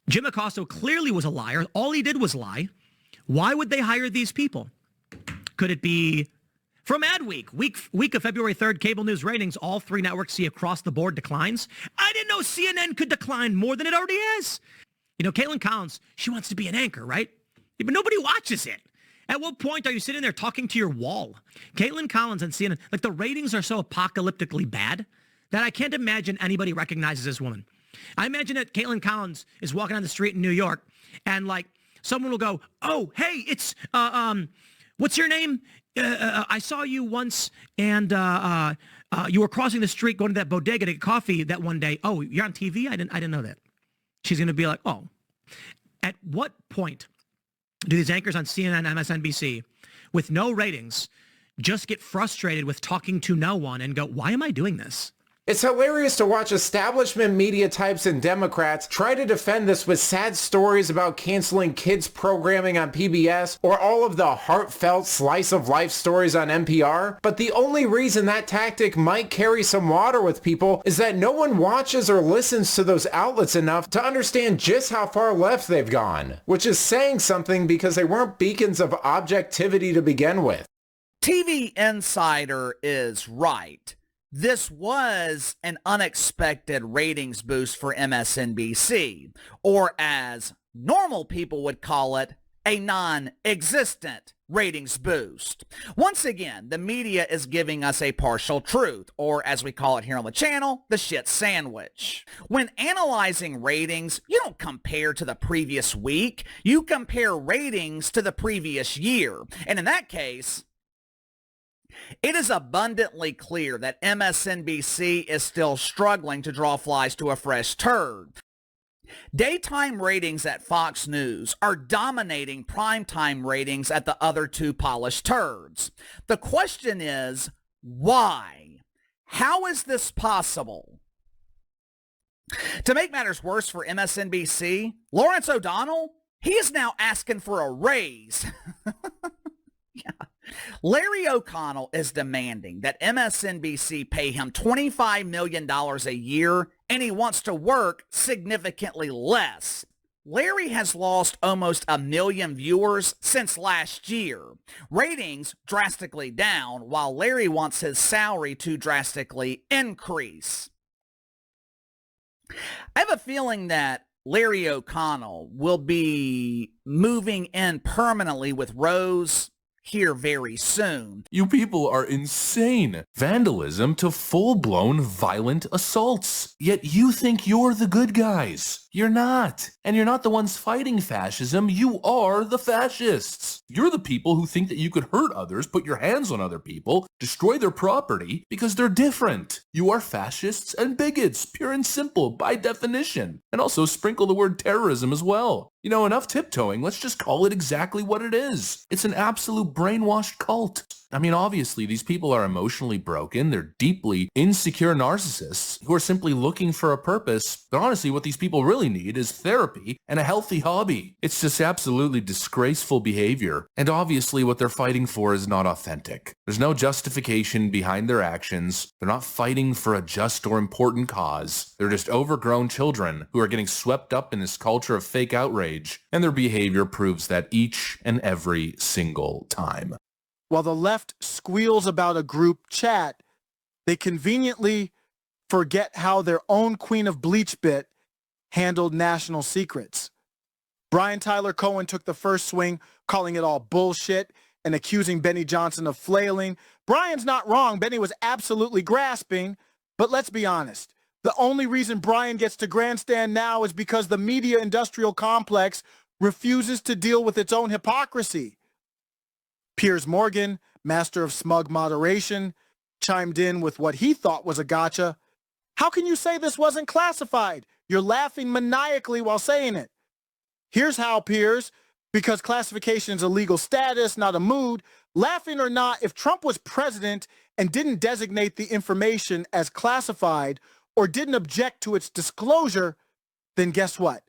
Jim Acosta clearly was a liar. All he did was lie. Why would they hire these people? Could it be from Adweek? Week of February 3rd, cable news ratings, all three networks see across the board declines. I didn't know CNN could decline more than it already is. You know, Caitlin Collins, she wants to be an anchor, right? But nobody watches it. At what point are you sitting there talking to your wall? Caitlin Collins on CNN, like the ratings are so apocalyptically bad that I can't imagine anybody recognizes this woman. I imagine that Caitlin Collins is walking down the street in New York and like someone will go, oh, hey, it's, what's your name? I saw you once and you were crossing the street going to that bodega to get coffee that one day. Oh, you're on TV? I didn't know that. She's going to be like, oh. At what point do these anchors on CNN, MSNBC, with no ratings, just get frustrated with talking to no one and go, why am I doing this? It's hilarious to watch establishment media types and Democrats try to defend this with sad stories about canceling kids programming on PBS or all of the heartfelt slice of life stories on NPR. But the only reason that tactic might carry some water with people is that no one watches or listens to those outlets enough to understand just how far left they've gone, which is saying something because they weren't beacons of objectivity to begin with. TV Insider is right. This was an unexpected ratings boost for MSNBC, or as normal people would call it, a non-existent ratings boost. Once again, the media is giving us a partial truth, or as we call it here on the channel, the shit sandwich. When analyzing ratings, you don't compare to the previous week, you compare ratings to the previous year. And in that case, it is abundantly clear that MSNBC is still struggling to draw flies to a fresh turd. Daytime ratings at Fox News are dominating primetime ratings at the other two polished turds. The question is, why? How is this possible? To make matters worse for MSNBC, Lawrence O'Donnell, he is now asking for a raise. Yeah. Larry O'Connell is demanding that MSNBC pay him $25 million a year, and he wants to work significantly less. Larry has lost almost 1 million viewers since last year. Ratings drastically down, while Larry wants his salary to drastically increase. I have a feeling that Larry O'Connell will be moving in permanently with Rose here very soon. You people are insane. Vandalism to full-blown violent assaults. Yet you think you're the good guys. You're not. And you're not the ones fighting fascism. You are the fascists. You're the people who think that you could hurt others, put your hands on other people, destroy their property because they're different. You are fascists and bigots, pure and simple, by definition. And also sprinkle the word terrorism as well. You know, enough tiptoeing. Let's just call it exactly what it is. It's an absolute brainwashed cult. I mean, obviously, these people are emotionally broken. They're deeply insecure narcissists who are simply looking for a purpose. But honestly, what these people really need is therapy and a healthy hobby. It's just absolutely disgraceful behavior. And obviously, what they're fighting for is not authentic. There's no justification behind their actions. They're not fighting for a just or important cause. They're just overgrown children who are getting swept up in this culture of fake outrage. And their behavior proves that each and every single time. While the left squeals about a group chat, they conveniently forget how their own Queen of Bleach bit handled national secrets. Brian Tyler Cohen took the first swing, calling it all bullshit and accusing Benny Johnson of flailing. Brian's not wrong. Benny was absolutely grasping, but let's be honest. The only reason Brian gets to grandstand now is because the media industrial complex refuses to deal with its own hypocrisy. Piers Morgan, master of smug moderation, chimed in with what he thought was a gotcha. How can you say this wasn't classified? You're laughing maniacally while saying it. Here's how, Piers, because classification is a legal status, not a mood. Laughing or not, if Trump was president and didn't designate the information as classified or didn't object to its disclosure, then guess what?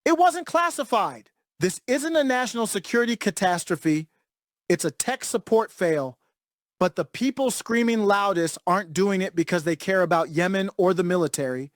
It wasn't classified. This isn't a national security catastrophe. It's a tech support fail, but the people screaming loudest aren't doing it because they care about Yemen or the military.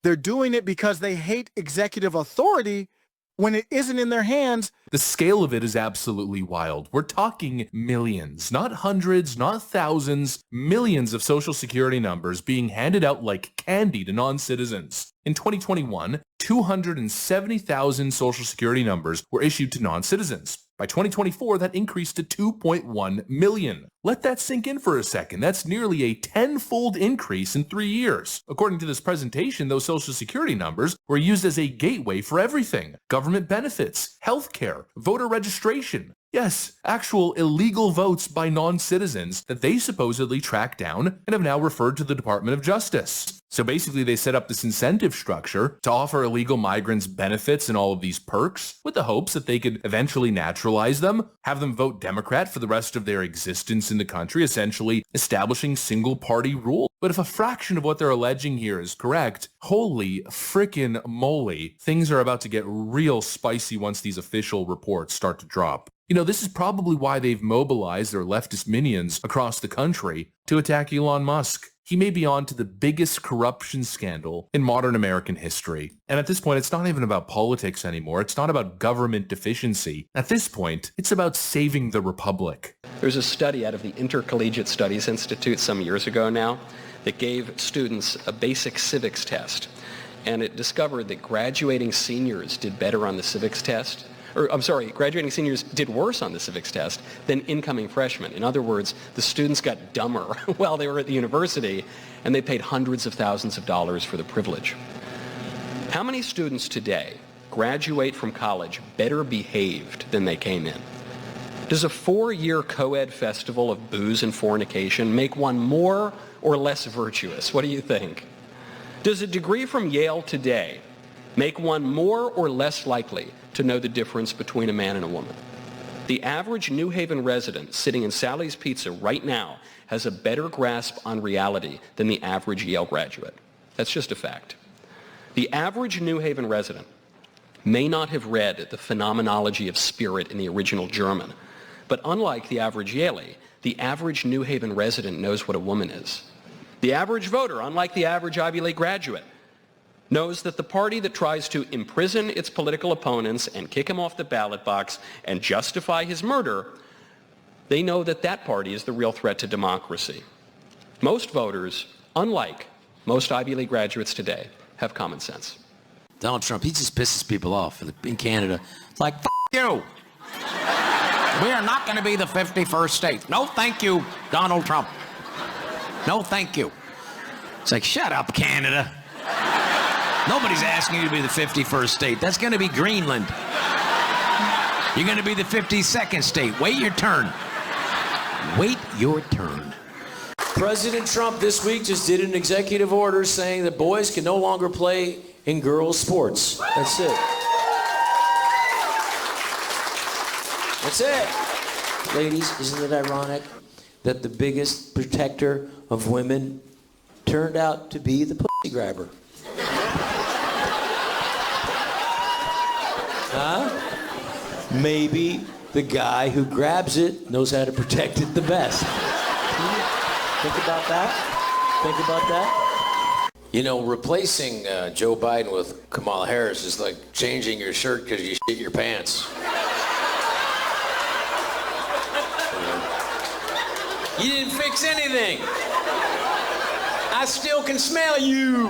They're doing it because they hate executive authority when it isn't in their hands. The scale of it is absolutely wild. We're talking millions, not hundreds, not thousands, millions of social security numbers being handed out like candy to non-citizens. In 2021, 270,000 social security numbers were issued to non-citizens. By 2024, that increased to 2.1 million. Let that sink in for a second. That's nearly a tenfold increase in 3 years. According to this presentation, those social security numbers were used as a gateway for everything. Government benefits, healthcare, voter registration. Yes, actual illegal votes by non-citizens that they supposedly tracked down and have now referred to the Department of Justice. So basically they set up this incentive structure to offer illegal migrants benefits and all of these perks with the hopes that they could eventually naturalize them, have them vote Democrat for the rest of their existence in the country, essentially establishing single-party rule. But if a fraction of what they're alleging here is correct, holy frickin' moly, things are about to get real spicy once these official reports start to drop. You know, this is probably why they've mobilized their leftist minions across the country to attack Elon Musk. He may be on to the biggest corruption scandal in modern American history. And at this point, it's not even about politics anymore. It's not about government deficiency. At this point, it's about saving the republic. There's a study out of the Intercollegiate Studies Institute some years ago now that gave students a basic civics test. And it discovered that graduating seniors did better on the civics test. Graduating seniors did worse on the civics test than incoming freshmen. In other words, the students got dumber while they were at the university, and they paid hundreds of thousands of dollars for the privilege. How many students today graduate from college better behaved than they came in? Does a 4-year co-ed festival of booze and fornication make one more or less virtuous? What do you think? Does a degree from Yale today make one more or less likely to know the difference between a man and a woman? The average New Haven resident sitting in Sally's Pizza right now has a better grasp on reality than the average Yale graduate. That's just a fact. The average New Haven resident may not have read the phenomenology of spirit in the original German, but unlike the average Yalie, the average New Haven resident knows what a woman is. The average voter, unlike the average Ivy League graduate, knows that the party that tries to imprison its political opponents and kick him off the ballot box and justify his murder, they know that that party is the real threat to democracy. Most voters, unlike most Ivy League graduates today, have common sense. Donald Trump, he just pisses people off in Canada. It's like, F*** you. We are not going to be the 51st state. No, thank you, Donald Trump. No, thank you. It's like, shut up, Canada. Nobody's asking you to be the 51st state. That's going to be Greenland. You're going to be the 52nd state. Wait your turn. Wait your turn. President Trump this week just did an executive order saying that boys can no longer play in girls' sports. That's it. That's it. Ladies, isn't it ironic that the biggest protector of women turned out to be the pussy grabber? Huh? Maybe the guy who grabs it knows how to protect it the best. Think about that? Think about that? You know, replacing Joe Biden with Kamala Harris is like changing your shirt because you shit your pants. You didn't fix anything. I still can smell you.